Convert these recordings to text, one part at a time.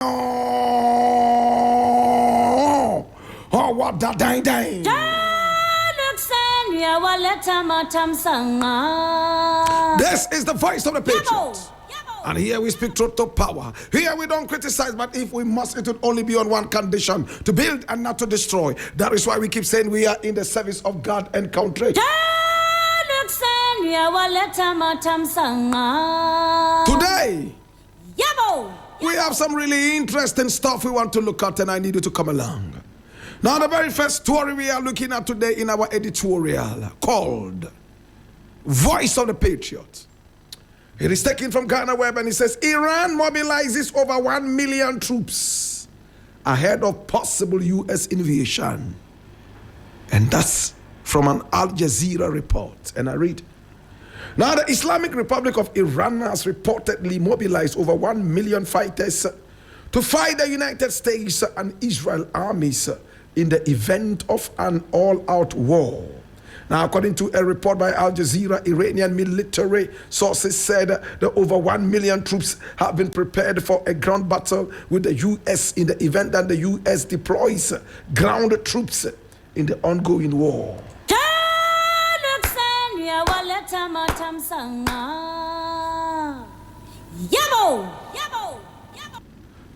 Oh, what the dang dang. This is the voice of the Patriot. And here we speak truth to power. Here we don't criticize, but if we must, it would only be on one condition: to build and not to destroy. That is why we keep saying we are in the service of God and country. Today, we have some really interesting stuff we want to look at, and I need you to come along. Now, the very first story we are looking at today in our editorial called Voice of the Patriot. It is taken from Ghana Web, and it says Iran mobilizes over 1 million troops ahead of possible U.S. invasion. And that's from an Al Jazeera report. And I read, now the Islamic Republic of Iran has reportedly mobilized over 1 million fighters to fight the United States and Israel armies in the event of an all-out war. Now, according to a report by Al Jazeera, Iranian military sources said that over 1 million troops have been prepared for a ground battle with the U.S. in the event that the U.S. deploys ground troops in the ongoing war.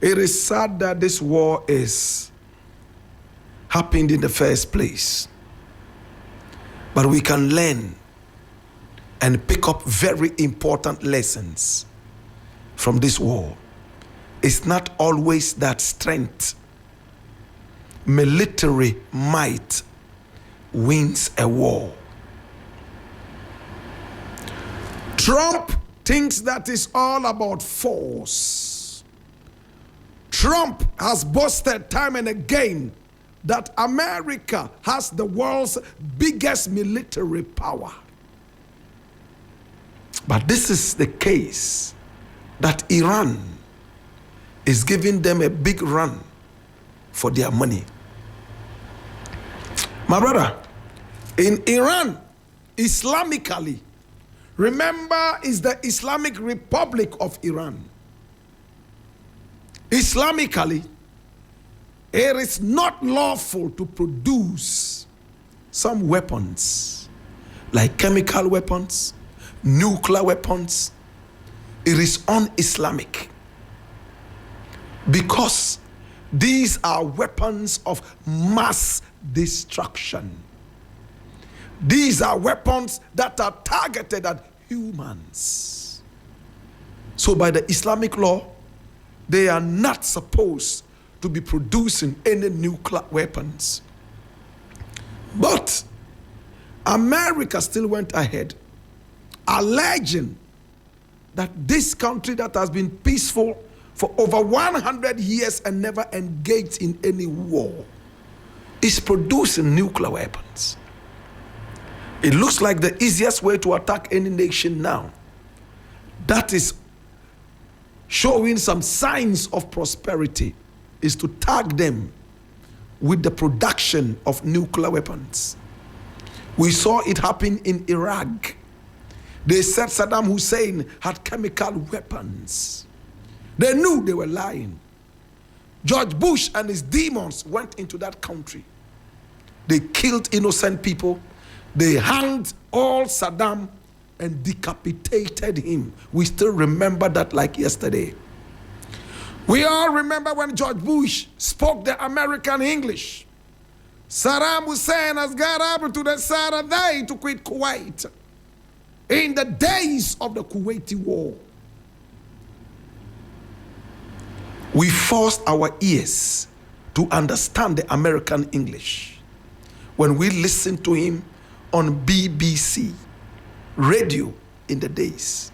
It is sad that this war is happened in the first place. But we can learn and pick up very important lessons from this war. It's not always that strength, military might wins a war. Trump thinks that is all about force. Trump has boasted time and again that America has the world's biggest military power. But this is the case that Iran is giving them a big run for their money. My brother, in Iran, Islamically, remember, is the Islamic Republic of Iran. Islamically, it is not lawful to produce some weapons, like chemical weapons, nuclear weapons. It is un-Islamic, because these are weapons of mass destruction. These are weapons that are targeted at humans. So by the Islamic law, they are not supposed to be producing any nuclear weapons. But America still went ahead, alleging that this country that has been peaceful for over 100 years and never engaged in any war is producing nuclear weapons. It looks like the easiest way to attack any nation now that is showing some signs of prosperity is to tag them with the production of nuclear weapons. We saw it happen in Iraq. They said Saddam Hussein had chemical weapons. They knew they were lying. George Bush and his demons went into that country. They killed innocent people. They hanged all Saddam and decapitated him. We still remember that like yesterday. We all remember when George Bush spoke the American English. Saddam Hussein has got up to the Saturday to quit Kuwait in the days of the Kuwaiti War. We forced our ears to understand the American English when we listened to him on BBC radio in the days.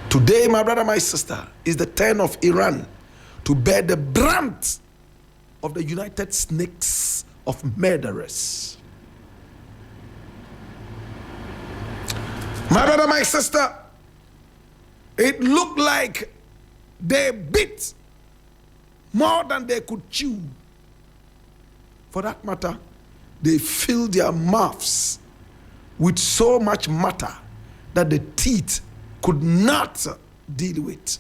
Today, my brother, my sister, is the turn of Iran to bear the brunt of the United Snakes of murderers. My brother, my sister, it looked like they bit more than they could chew. For that matter, they filled their mouths with so much matter that the teeth could not deal with.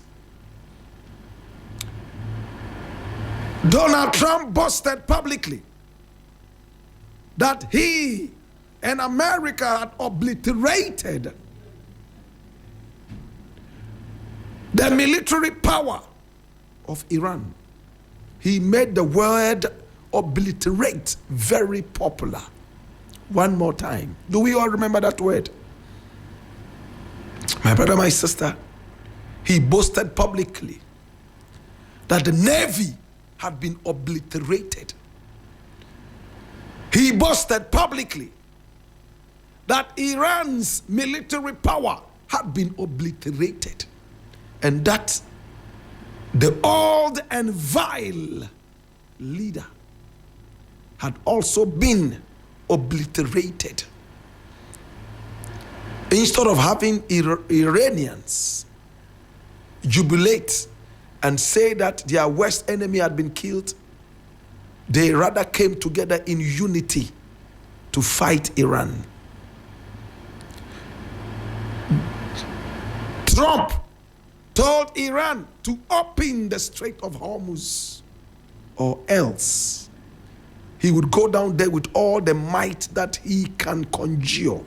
Donald Trump boasted publicly that he and America had obliterated the military power of Iran. He made the word obliterate very popular. One more time. Do we all remember that word? My brother, my sister, he boasted publicly that the Navy had been obliterated. He boasted publicly that Iran's military power had been obliterated, and that the old and vile leader had also been obliterated. Instead of having Iranians jubilate and say that their worst enemy had been killed, they rather came together in unity to fight Iran. Trump told Iran to open the Strait of Hormuz, or else he would go down there with all the might that he can conjure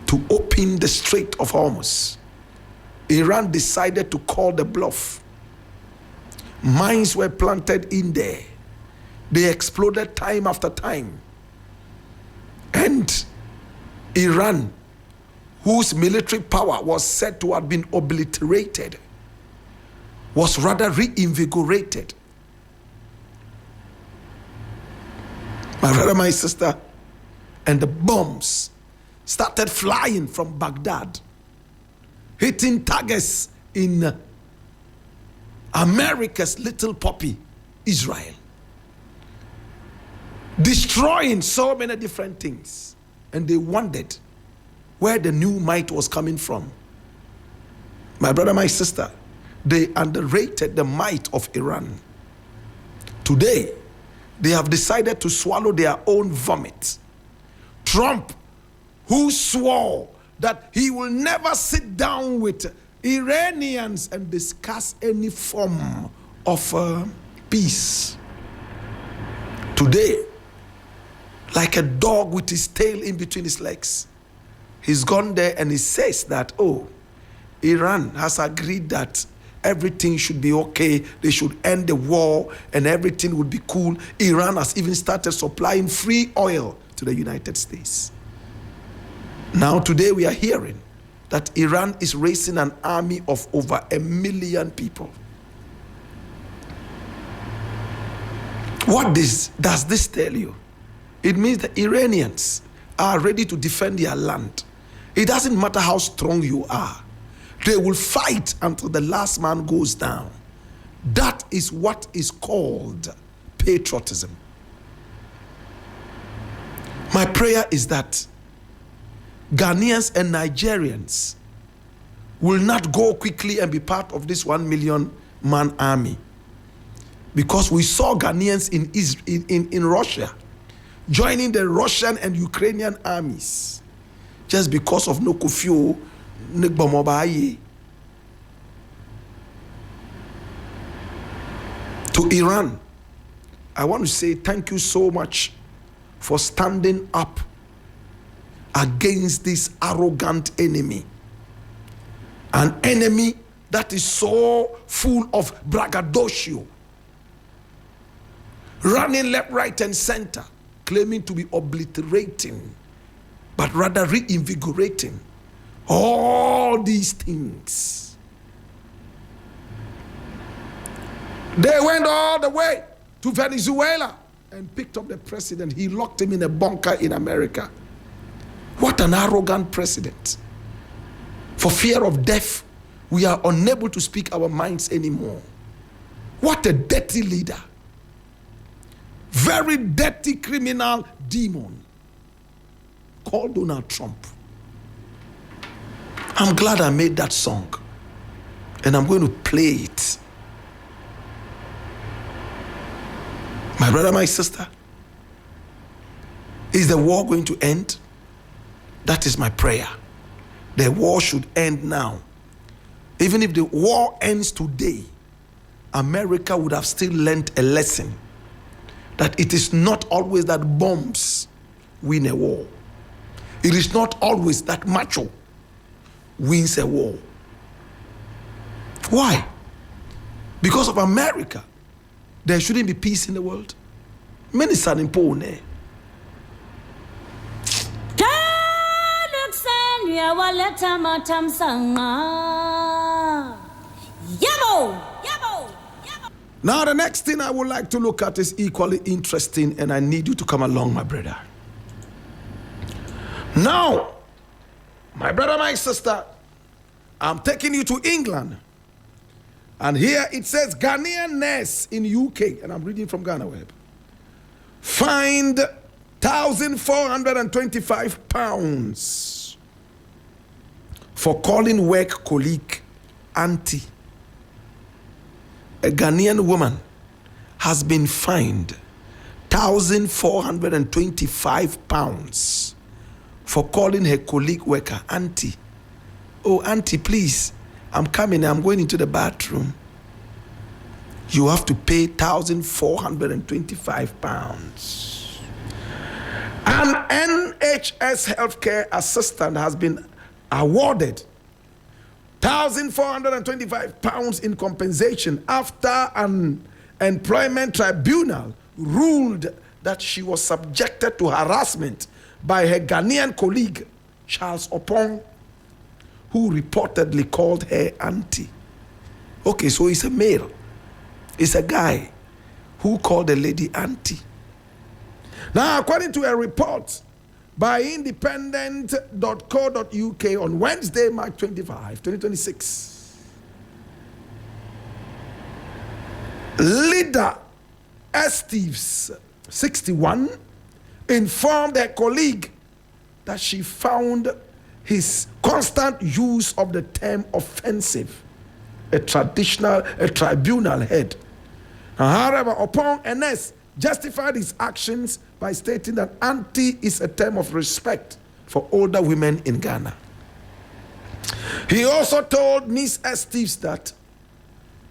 to open the Strait of Hormuz. Iran decided to call the bluff. Mines were planted in there. They exploded time after time. And Iran, whose military power was said to have been obliterated, was rather reinvigorated. My brother, my sister, and the bombs started flying from Baghdad, hitting targets in America's little puppy, Israel, destroying so many different things. And they wondered where the new might was coming from. My brother, my sister, they underrated the might of Iran. Today, they have decided to swallow their own vomit. Trump, who swore that he will never sit down with Iranians and discuss any form of peace. Today, like a dog with his tail in between his legs, he's gone there and he says that, oh, Iran has agreed that everything should be okay, they should end the war and everything would be cool. Iran has even started supplying free oil to the United States. Now today we are hearing that Iran is raising an army of over 1 million people. What does this tell you? It means the Iranians are ready to defend their land. It doesn't matter how strong you are. They will fight until the last man goes down. That is what is called patriotism. My prayer is that Ghanaians and Nigerians will not go quickly and be part of this 1 million man army. Because we saw Ghanaians in Russia joining the Russian and Ukrainian armies just because of no kufio, negbomobaye. To Iran, I want to say thank you so much for standing up against this arrogant enemy. An enemy that is so full of braggadocio, running left, right, and center, claiming to be obliterating, but rather reinvigorating all these things. They went all the way to Venezuela and picked up the president. He locked him in a bunker in America. What an arrogant president. For fear of death, we are unable to speak our minds anymore. What a dirty leader. Very dirty criminal demon called Donald Trump. I'm glad I made that song, and I'm going to play it. My brother, my sister, is the war going to end? That is my prayer. The war should end now. Even if the war ends today, America would have still learnt a lesson that it is not always that bombs win a war. It is not always that macho wins a war. Why? Because of America, there shouldn't be peace in the world. Many son impone. Now the next thing I would like to look at is equally interesting, and I need you to come along, my brother. Now, my brother, my sister, I'm taking you to England. And here it says Ghanaian nurse in UK, and I'm reading from Ghana Web, fined £1,425 for calling work colleague auntie. A Ghanaian woman has been fined £1,425 for calling her colleague worker auntie. Oh, auntie, please, I'm coming. I'm going into the bathroom. You have to pay £1,425. An NHS healthcare assistant has been awarded £1,425 in compensation after an employment tribunal ruled that she was subjected to harassment by her Ghanaian colleague, Charles Opong, who reportedly called her auntie. Okay, so it's a male. It's a guy who called the lady auntie. Now, according to a report by independent.co.uk on Wednesday, March 25, 2026, Leader Esteves, 61, informed her colleague that she found his constant use of the term offensive, a tribunal head. However, upon NS justified his actions by stating that auntie is a term of respect for older women in Ghana. He also told Miss Esteves that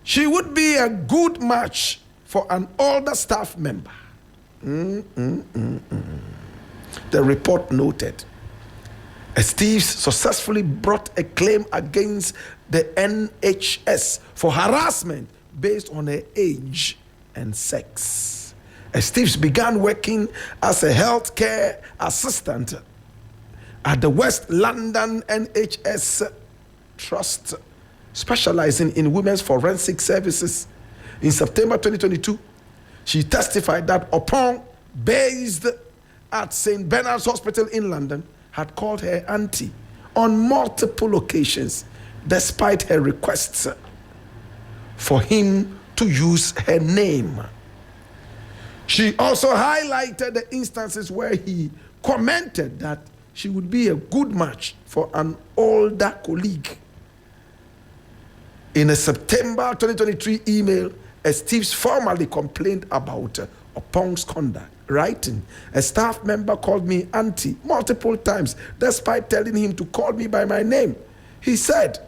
she would be a good match for an older staff member. The report noted Esteves successfully brought a claim against the NHS for harassment based on her age and sex. Esteves began working as a healthcare assistant at the West London NHS Trust, specializing in women's forensic services. In September 2022, she testified that Opong, based at St. Bernard's Hospital in London, had called her auntie on multiple occasions, despite her requests for him to use her name. She also highlighted the instances where he commented that she would be a good match for an older colleague. In a September 2023 email, Esteves formally complained about Opong's conduct, writing, "A staff member called me auntie multiple times, despite telling him to call me by my name. He said,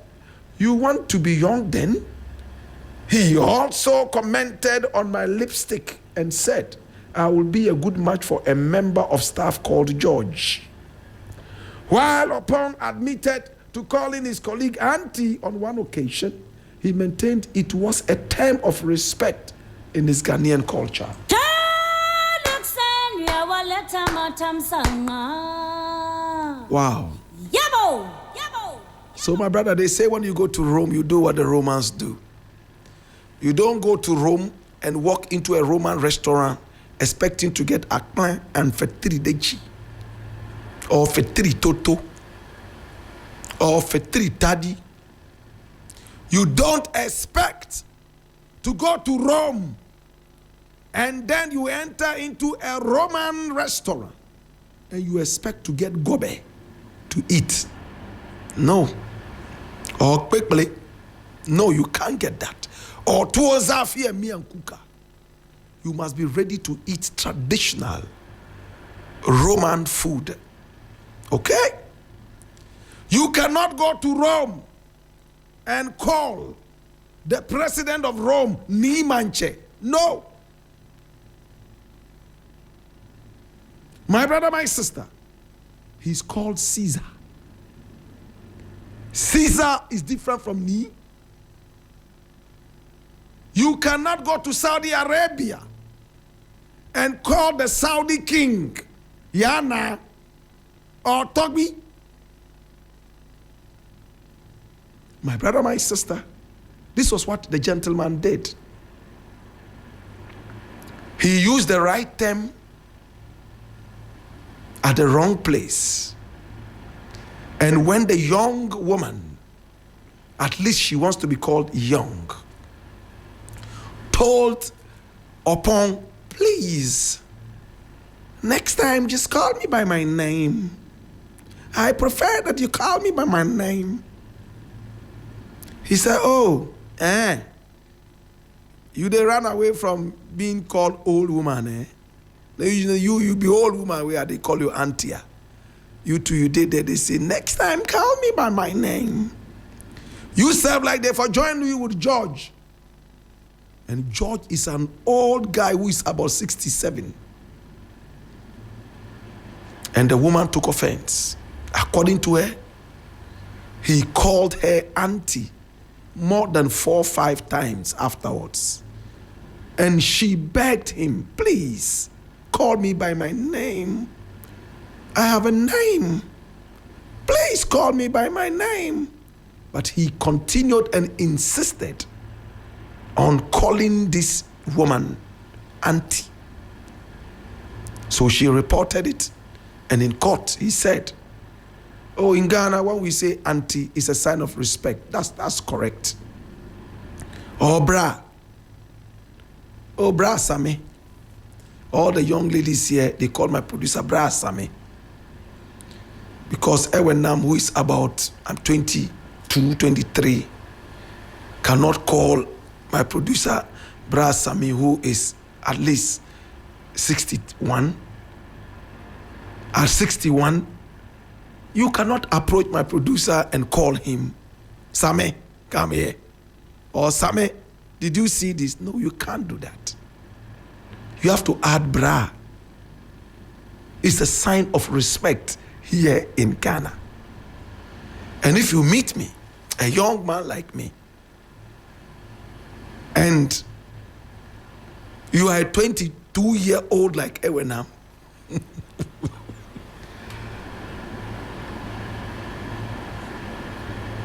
'You want to be young then?' He also commented on my lipstick and said, 'I will be a good match for a member of staff called George.' While Opong admitted to calling his colleague auntie on one occasion, he maintained it was a term of respect in his Ghanaian culture. Wow. So my brother, they say when you go to Rome, you do what the Romans do. You don't go to Rome and walk into a Roman restaurant expecting to get akpan and fetiri dechi, or fetiri toto, or fetiri tadi. You don't expect to go to Rome and then you enter into a Roman restaurant and you expect to get gobe to eat. No. Or quickly. No, you can't get that. Or tuozafia mi and kuka. You must be ready to eat traditional Roman food. Okay? You cannot go to Rome and call the president of Rome, Nimanche. No. My brother, my sister, he's called Caesar. Caesar is different from me. You cannot go to Saudi Arabia and call the Saudi king Yana or Togbi. My brother, my sister, this was what the gentleman did. He used the right term at the wrong place. And when the young woman, at least she wants to be called young, told Opon, please, next time just call me by my name. I prefer that you call me by my name. He said, you they run away from being called old woman, eh? You be old woman where they call you auntie. You too, you did that. They say, next time, call me by my name. You serve like they for join you with George. And George is an old guy who is about 67. And the woman took offense. According to her, he called her auntie more than 4 or 5 times afterwards. And she begged him, please, call me by my name. I have a name. Please call me by my name. But he continued and insisted on calling this woman auntie. So she reported it. And in court, he said, oh, in Ghana, when we say auntie, it's a sign of respect. That's correct. Oh, bra. Oh, bra Sami. All the young ladies here, they call my producer bra Sami. Because Ewenam, who is about, I'm 22, 23, cannot call my producer bra Sami, who is at least 61. At 61, you cannot approach my producer and call him, Same, come here. Or Same, did you see this? No, you can't do that. You have to add bra. It's a sign of respect here in Ghana. And if you meet me, a young man like me, and you are a 22-year-old like Ewenam,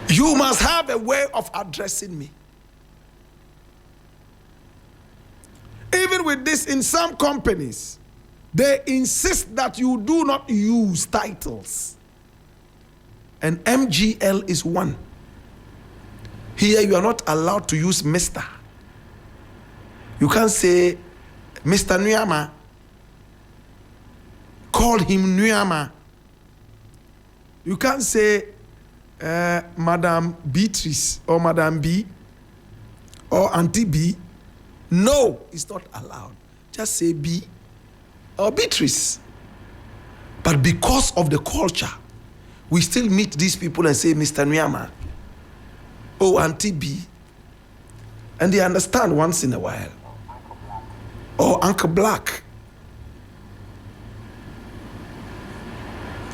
you must have a way of addressing me. Even with this, in some companies, they insist that you do not use titles. And MGL is one. Here you are not allowed to use Mr. You can't say Mr. Nyama. Call him Nyama. You can't say Madam Beatrice or Madam B or Auntie B. No, it's not allowed. Just say B or Beatrice. But because of the culture, we still meet these people and say Mr. Nyama or Auntie B. And they understand once in a while. Or Uncle Blakk.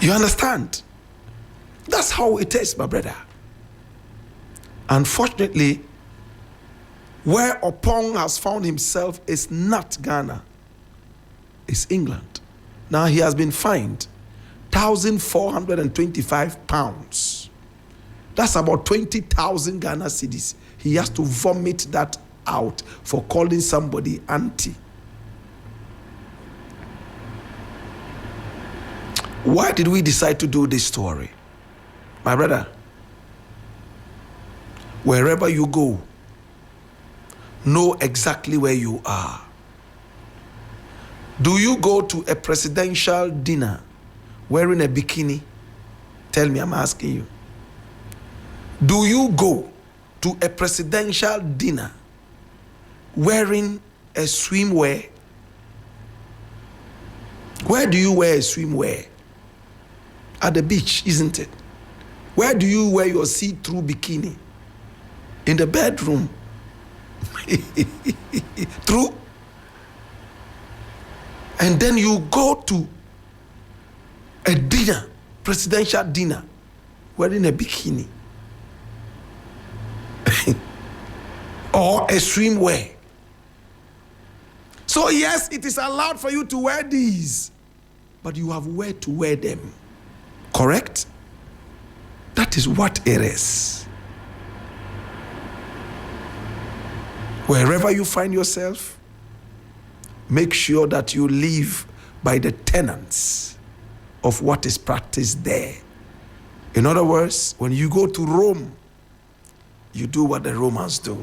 You understand? That's how it is, my brother. Unfortunately, where Opong has found himself is not Ghana. It's England. Now he has been fined £1,425. That's about 20,000 Ghana cedis. He has to vomit that out for calling somebody auntie. Why did we decide to do this story? My brother, wherever you go, know exactly where you are. Do you go to a presidential dinner wearing a bikini? Tell me, I'm asking you. Do you go to a presidential dinner wearing a swimwear? Where do you wear a swimwear? At the beach, isn't it? Where do you wear your see-through bikini? In the bedroom True? And then you go to a dinner, presidential dinner, wearing a bikini or a swimwear. So yes, it is allowed for you to wear these, but you have where to wear them. Correct? That is what it is. Wherever you find yourself, make sure that you live by the tenets of what is practiced there. In other words, when you go to Rome, you do what the Romans do.